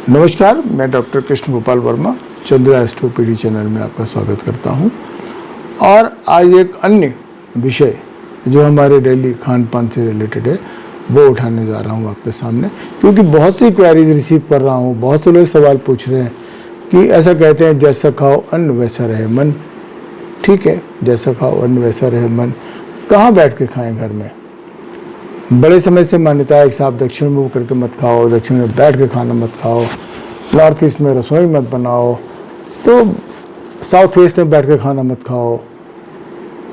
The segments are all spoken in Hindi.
नमस्कार, मैं डॉक्टर कृष्ण गोपाल वर्मा चंद्रा एस्ट्रोपीडी चैनल में आपका स्वागत करता हूं। और आज एक अन्य विषय जो हमारे डेली खान पान से रिलेटेड है वो उठाने जा रहा हूं आपके सामने, क्योंकि बहुत सी क्वेरीज रिसीव कर रहा हूं। बहुत से लोग सवाल पूछ रहे हैं कि ऐसा कहते हैं जैसा खाओ अन्न वैसा रहे मन। ठीक है, जैसा खाओ अन्न वैसा रहे मन, कहाँ बैठ के खाएं? घर में बड़े समय से मान्यता है कि आप दक्षिण मुँह करके मत खाओ, दक्षिण में बैठ के खाना मत खाओ, नॉर्थ ईस्ट में रसोई मत बनाओ, तो साउथ वेस्ट में बैठ के खाना मत खाओ,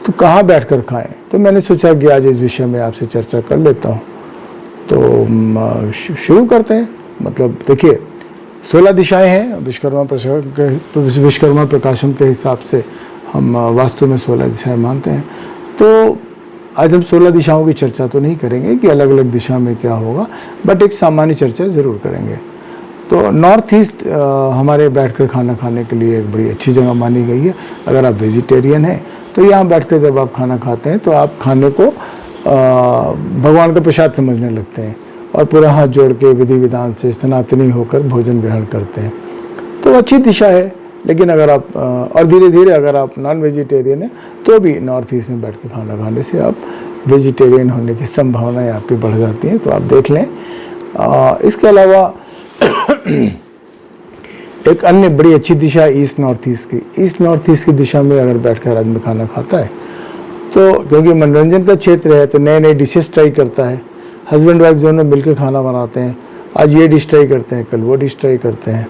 तो कहाँ बैठ कर खाएँ? तो मैंने सोचा कि आज इस विषय में आपसे चर्चा कर लेता हूँ। तो शुरू करते हैं। मतलब देखिए, 16 दिशाएं हैं विश्वकर्मा प्रकाशन के हिसाब से। हम वास्तु में 16 दिशाएं मानते हैं। तो आज हम 16 दिशाओं की चर्चा तो नहीं करेंगे कि अलग अलग दिशा में क्या होगा, बट एक सामान्य चर्चा ज़रूर करेंगे। तो नॉर्थ ईस्ट हमारे बैठकर खाना खाने के लिए एक बड़ी अच्छी जगह मानी गई है। अगर आप वेजिटेरियन हैं तो यहाँ बैठकर जब आप खाना खाते हैं तो आप खाने को भगवान का प्रसाद समझने लगते हैं और पूरा हाथ जोड़ के विधि विधान से सनातनी होकर भोजन ग्रहण करते हैं। तो अच्छी दिशा है। लेकिन अगर आप और धीरे धीरे अगर आप नॉन वेजिटेरियन हैं तो भी नॉर्थ ईस्ट में बैठ के खाना खाने से आप वेजिटेरियन होने की संभावनाएं आपकी बढ़ जाती हैं। तो आप देख लें। इसके अलावा एक अन्य बड़ी अच्छी दिशा है ईस्ट नॉर्थ ईस्ट की। ईस्ट नॉर्थ ईस्ट की दिशा में अगर बैठकर आदमी खाना खाता है तो क्योंकि मनोरंजन का क्षेत्र है तो नए नए डिशेस ट्राई करता है। हस्बैंड वाइफ दोनों मिलकर खाना बनाते हैं। आज ये डिश ट्राई करते हैं, कल वो डिश ट्राई करते हैं।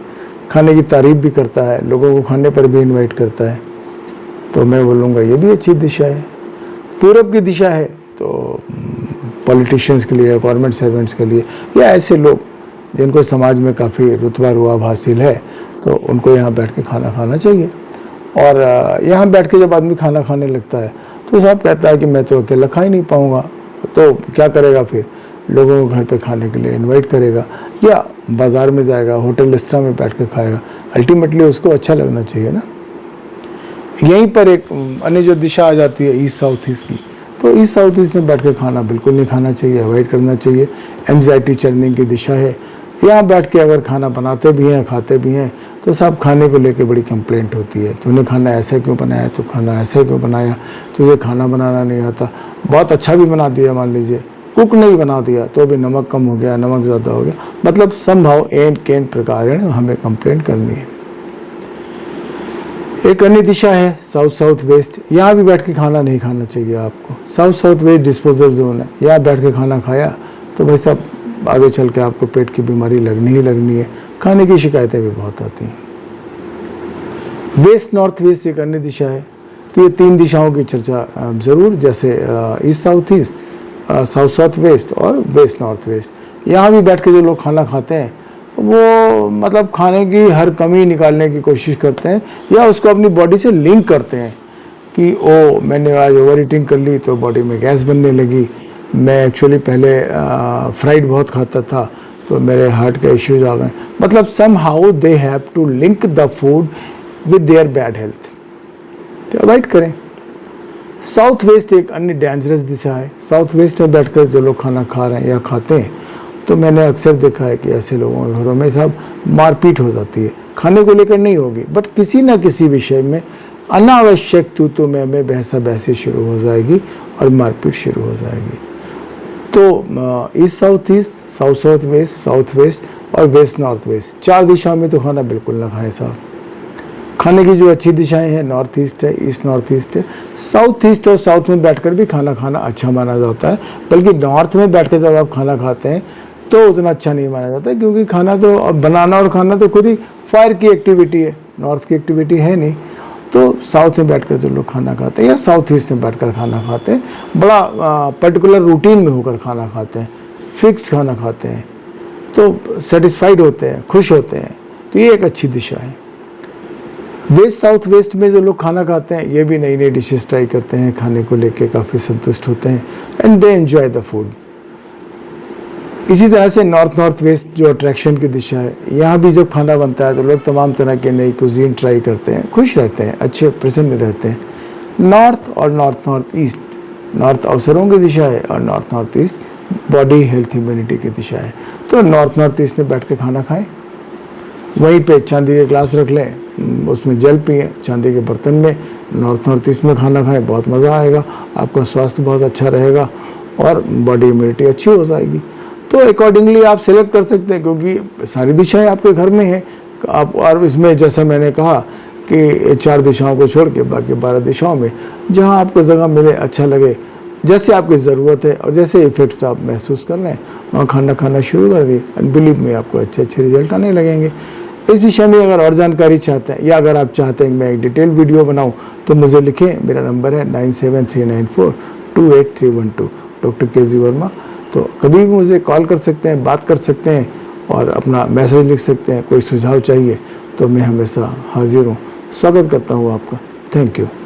खाने की तारीफ भी करता है, लोगों को खाने पर भी इनवाइट करता है। तो मैं बोलूँगा ये भी अच्छी दिशा है। पूरब की दिशा है तो पॉलिटिशियंस के लिए, गवर्नमेंट सर्वेंट्स के लिए, या ऐसे लोग जिनको समाज में काफ़ी रुतबा रुआब हासिल है, तो उनको यहाँ बैठ के खाना खाना चाहिए। और यहाँ बैठ के जब आदमी खाना खाने लगता है तो सब कहता है कि मैं तो अकेला खा ही नहीं पाऊँगा। तो क्या करेगा फिर? लोगों को घर पे खाने के लिए इनवाइट करेगा या बाज़ार में जाएगा, होटल रेस्तरां में बैठ कर खाएगा। अल्टीमेटली उसको अच्छा लगना चाहिए ना। यहीं पर एक अन्य जो दिशा आ जाती है ईस्ट साउथ ईस्ट की, तो ईस्ट साउथ ईस्ट में बैठ कर खाना बिल्कुल नहीं खाना चाहिए, अवॉइड करना चाहिए। एंग्जाइटी चर्निंग की दिशा है। यहाँ बैठ के अगर खाना बनाते भी हैं, खाते भी हैं, तो सब खाने को लेके बड़ी कंप्लेंट होती है। तूने खाना ऐसे क्यों बनाया, तो खाना ऐसे क्यों बनाया, तुझे खाना बनाना नहीं आता। बहुत अच्छा भी बना दिया, मान लीजिए कुक नहीं बना दिया तो भी नमक कम हो गया, नमक ज़्यादा हो गया, मतलब संभव एन केन प्रकारेण हमें कंप्लेंट करनी है। एक अन्य दिशा है साउथ साउथ वेस्ट। यहाँ भी बैठ के खाना नहीं खाना चाहिए आपको। South south west disposal zone है। यहाँ बैठ के खाना खाया तो भाई साहब आगे चल के आपको पेट की बीमारी लगनी ही लगनी है। खाने की शिकायतें भी बहुत आती हैं। वेस्ट नॉर्थ वेस्ट एक अन्य दिशा है। तो ये 3 दिशाओं की चर्चा ज़रूर, जैसे east south east, south south west और वेस्ट नॉर्थ वेस्ट। यहाँ भी बैठ के जो लोग खाना खाते हैं वो मतलब खाने की हर कमी निकालने की कोशिश करते हैं या उसको अपनी बॉडी से लिंक करते हैं कि ओ मैंने आज ओवर ईटिंग कर ली तो बॉडी में गैस बनने लगी। मैं एक्चुअली पहले फ्राइड बहुत खाता था तो मेरे हार्ट के इश्यूज आ गए। मतलब some how they have to link the food with their bad health. तो अवॉइड करें। साउथ वेस्ट एक अन्य डेंजरस दिशा है। साउथ वेस्ट में बैठकर जो लोग खाना खा रहे हैं या खाते हैं तो मैंने अक्सर देखा है कि ऐसे लोगों के घरों में सब मारपीट हो जाती है। खाने को लेकर नहीं होगी, बट किसी न किसी विषय में अनावश्यक तू मैं बहसा बहसी शुरू हो जाएगी और मारपीट शुरू हो जाएगी। तो east south east, south south west और वेस्ट नॉर्थ वेस्ट, 4 दिशाओं में तो खाना बिल्कुल ना खाएं साहब। खाने की जो अच्छी दिशाएं हैं नॉर्थ ईस्ट है, ईस्ट नॉर्थ ईस्ट है। साउथ ईस्ट और साउथ में बैठकर भी खाना खाना अच्छा माना जाता है, बल्कि नॉर्थ में बैठकर जब आप खाना खाते हैं तो उतना अच्छा नहीं माना जाता, क्योंकि खाना तो अब बनाना और खाना तो खुद ही फायर की एक्टिविटी है, नॉर्थ की एक्टिविटी है नहीं। तो साउथ में बैठकर जो लोग खाना खाते हैं या साउथ ईस्ट में बैठकर खाना खाते हैं, बड़ा पर्टिकुलर रूटीन में होकर खाना खाते हैं, फिक्स्ड खाना खाते हैं, तो सेटिस्फाइड होते हैं, खुश होते हैं। तो ये एक अच्छी दिशा है। वेस्ट साउथ वेस्ट में जो लोग खाना खाते हैं ये भी नई नई डिशेस ट्राई करते हैं, खाने को लेके काफ़ी संतुष्ट होते हैं and they enjoy the food. इसी तरह से नॉर्थ नॉर्थ वेस्ट जो अट्रैक्शन की दिशा है, यहाँ भी जब खाना बनता है तो लोग तमाम तरह के नई कुजीन ट्राई करते हैं, खुश रहते हैं, अच्छे प्रसन्न रहते हैं। नॉर्थ और नॉर्थ ईस्ट, नॉर्थ अवसरों की दिशा है और north east body health immunity की दिशा है। तो नॉर्थ ईस्ट में बैठ के खाना खाएं, वहीं पे चांदी के ग्लास रख लें, उसमें जल पिएं चांदी के बर्तन में, नॉर्थ ईस्ट में खाना खाएं, बहुत मज़ा आएगा, आपका स्वास्थ्य बहुत अच्छा रहेगा और बॉडी इम्यूनिटी अच्छी हो जाएगी। तो अकॉर्डिंगली आप सेलेक्ट कर सकते हैं, क्योंकि सारी दिशाएं आपके घर में हैं आप। और इसमें जैसा मैंने कहा कि 4 दिशाओं को छोड़ के बाकी 12 दिशाओं में जहां आपको जगह मिले, अच्छा लगे, जैसे आपकी ज़रूरत है और जैसे इफ़ेक्ट्स आप महसूस कर रहे हैं, वहाँ खाना खाना शुरू कर दिए, एंड बिलीव में आपको अच्छे अच्छे रिजल्ट आने लगेंगे। इस विषय में अगर और जानकारी चाहते हैं या अगर आप चाहते हैं कि मैं एक डिटेल वीडियो बनाऊं, तो मुझे लिखें। मेरा नंबर है 9739428312, डॉक्टर KG वर्मा। तो कभी भी मुझे कॉल कर सकते हैं, बात कर सकते हैं और अपना मैसेज लिख सकते हैं। कोई सुझाव चाहिए तो मैं हमेशा हाजिर हूँ। स्वागत करता हूँ आपका। Thank you.